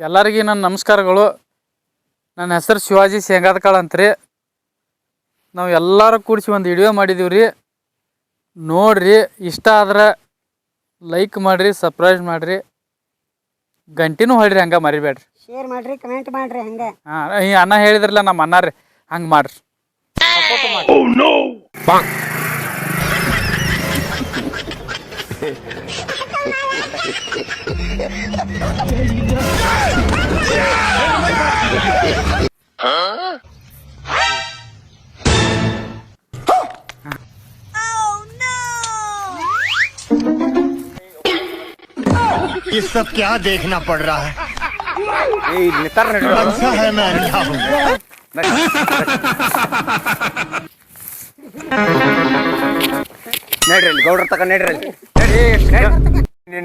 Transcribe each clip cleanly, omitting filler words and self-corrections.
ಎಲ್ಲರಿಗೂ ನನ್ನ ನಮಸ್ಕಾರಗಳು. ನನ್ನ ಹೆಸರು ಶಿವಾಜಿ ಶೇಂಗಾದಕಾಳು ಅಂತ್ರಿ. ನಾವು ಎಲ್ಲರೂ ಕೂಡಿಸಿ ಒಂದು ವಿಡಿಯೋ ಮಾಡಿದೀವಿ ರೀ. ನೋಡ್ರಿ, ಇಷ್ಟ ಆದ್ರೆ ಲೈಕ್ ಮಾಡಿರಿ, ಸಬ್ಸ್ಕ್ರೈಬ್ ಮಾಡಿರಿ, ಗಂಟಿನೂ ಹೊಡ್ರಿ, ಹಂಗೆ ಮರಿಬೇಡ್ರಿ, ಶೇರ್ ಮಾಡ್ರಿ, ಕಮೆಂಟ್ ಮಾಡ್ರಿ. ಹಂಗೆ ಈ ಅಣ್ಣ ಹೇಳಿದ್ರಲ್ಲ ನಮ್ಮ ಅಣ್ಣ ರೀ, ಹಂಗೆ ಮಾಡ್ರಿ. ये सब क्या देखना पड़ रहा है? अच्छा है मैं अंधा हूँ. ನಡ್ರಿ ಗೌಡ್ರ ತಕ ನಡ್ರಿ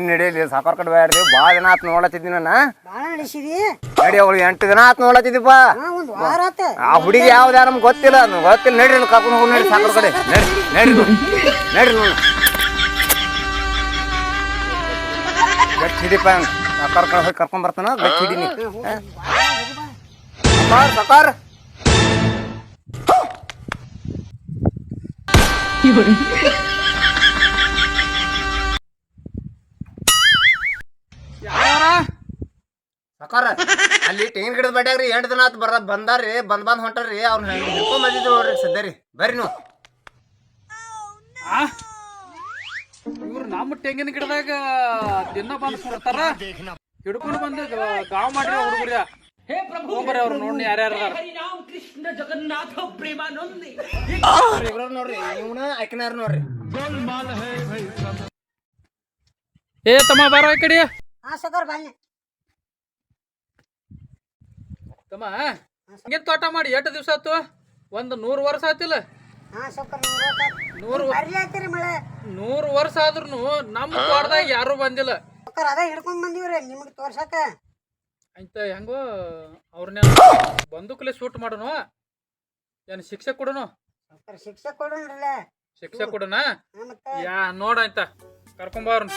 ನಡೀಲಿ ಸಾಕಾರ ಕಡೆ ಬ್ಯಾಡ್ರಿ. ಭಾಳ ದಿನ ಆತ್ ನೋಡತ್ತಿದ್ದಿ ನಾನು. ಬಾಳ ನಡೆಸಿದಿ. ನಡಿ ಅವಳು 8 ದಿನ ಆತ್ ನೋಡತ್ತಿದ್ದೀಪ. ಒಂದು ವಾರ ಆತ. ಆ ಹುಡುಗಿ ಯಾವ್ದು ನಮ್ಗೆ ಗೊತ್ತಿಲ್ಲ, ನಡ್ರಿ ಕರ್ಕೊಂಡು ಹೋಗಿ ನಡ್ರಿ ಸಾಕಾರ ಕಡೆ ನಡ್ರಿ ನೋಡು ಗಟ್ಟಿ ಹಿಡಿಪ. ಸಾಕಾರ ಕಡೆ ಹೋಗಿ ಕರ್ಕೊಂಡ್ ಬರ್ತಾನ, ಗಟ್ಟಿ ಹಿಡಿನಿ ಸಾಕಾರ. ಸಾಕಾರ ಅಲ್ಲಿ ತೆಂಗಿನ ಗಿಡದ ಬಡ್ಯಾಗ್ರಿ 8 ದಿನ ಆತ್ ಬಂದಾರ್ರಿ. ಬಂದ್ ಹೊಂಟಾರ್ರಿ. ಅವ್ನ ಹಿಡ್ಕೊಂಡ್ ಬಂದಿದ್ರು ನೋಡ್ರಿ ಸದ್ಯರಿ. ಬರ್ರಿ ನೀವು. ಇವ್ರು ನಮ್ಮ ತೆಂಗಿನ ಗಿಡದಾಗ ದಿನ ಬಂದು ಕೊಡ್ತಾರ, ಹಿಡ್ಕೊಂಡು ಬಂದು ಗಾವ್ ಮಾಡ್ರಿ ಹುಡುಗರ. ಬರ್ರಿ ಅವ್ರು ನೋಡಿ ಯಾರ್ಯಾರ ನೋಡ್ರಿ, ಇವ್ನ ಆಕಿನಾರ ನೋಡ್ರಿ. ಏ ತಮ್ಮ ಬಾರ ಈ ಕಡೆ. ಸಕರ್ ಬಾಲ್ನೆ ತಮ್ಮ, ಹಂಗೆ ತೋಟ ಮಾಡಿ ಎಷ್ಟು ದಿವಸ ಆತು? 100 ವರ್ಷ ಆತಿಲ್ಲ? 100 ವರ್ಷ ಆದ್ರೂ ನಮ್ಮ ತೋಟದಾಗ ಯಾರು ಬಂದಿಲ್ಲ. ಅದ ಹಿಡ್ಕೊಂಡ್ ಬಂದಿವ್ರಿ ನಿಮ್ಗೆ ತೋರ್ಸಕ. ಅಂತ ಹೆಂಗೋ ಅವ್ರನ್ನ ಬಂದೂಕಲೆ ಶೂಟ್ ಮಾಡೋನು, ಏನು ಶಿಕ್ಷೆ ಕೊಡೋನು? ಶಿಕ್ಷೆ ಕೊಡೋಣ್ರಲ್ಲ. ಶಿಕ್ಷೆ ಕೊಡೋಣ? ಯಾ ನೋಡ ಆಯ್ತ ಕರ್ಕೊಂಬ ಅವ್ರನ್ನ.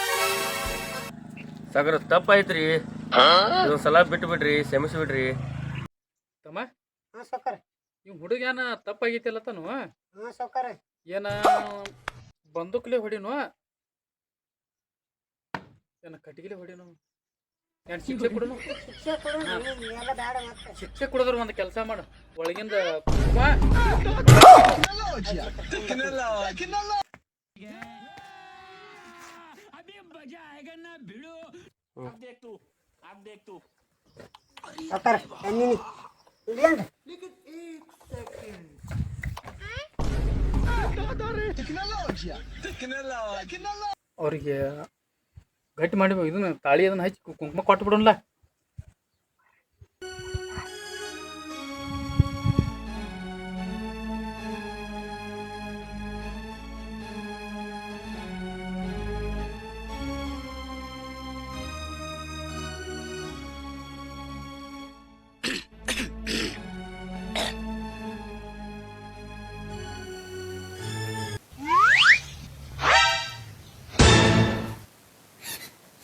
ಸಾಗರ ತಪ್ಪಾಯ್ತ್ರಿ, ಇದೊಂದ್ಸಲ ಬಿಟ್ಟು ಬಿಡ್ರಿ, ಕ್ಷಮಿಸಿ ಬಿಡ್ರಿ. ತಮ್ಮ, ಸೌಕರ್ ಇವ್ ಹುಡುಗ ಏನ ತಪ್ಪಾಗೈತಿಲ್ಲ ತನು? ಸೌಕರ್ ಏನ ಬಂದೂಕ್ಲೆ ಹೊಡಿನು, ಏನ ಕಟ್ಟಿಗೆಲೆ ಹೊಡಿನು, ಏನ್ ಶಿಕ್ಷೆ ಕೊಡೋನು? ಶಿಕ್ಷೆ ಕೊಡೋಣ. ಬೇಡ ಮತ್ತೆ ಶಿಕ್ಷೆ ಕೊಡೋದ್ರ ಒಂದು ಕೆಲಸ ಮಾಡು, ಒಳಗಿಂದ ಸೌಕರ್ ಬನ್ನಿ ಇದೇನ್ರಿ. ಅವ್ರಿಗೆ ಗಟ್ಟಿ ಮಾಡಿ ಇದನ್ನ ತಾಳಿ ಅದನ್ನ ಹಚ್ಚಿ ಕುಂಕುಮ ಕೊಟ್ಟು ಬಿಡೋಣ.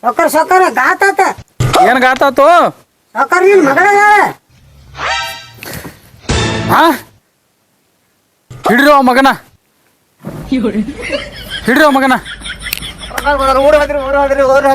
ಸೌಕರ್ ಸೌಕರ್ ಗಾತಾತ. ಏನ್ ಗಾತಾತು? ಸೌಕರ್ ನಿನ್ ಮಗಳ ಹಿಡ್ರಿ ಮಗನ, ಹಿಡ್ರಿ ಮಗನ. ಓಡ್ ಹೋದ್ರಿ.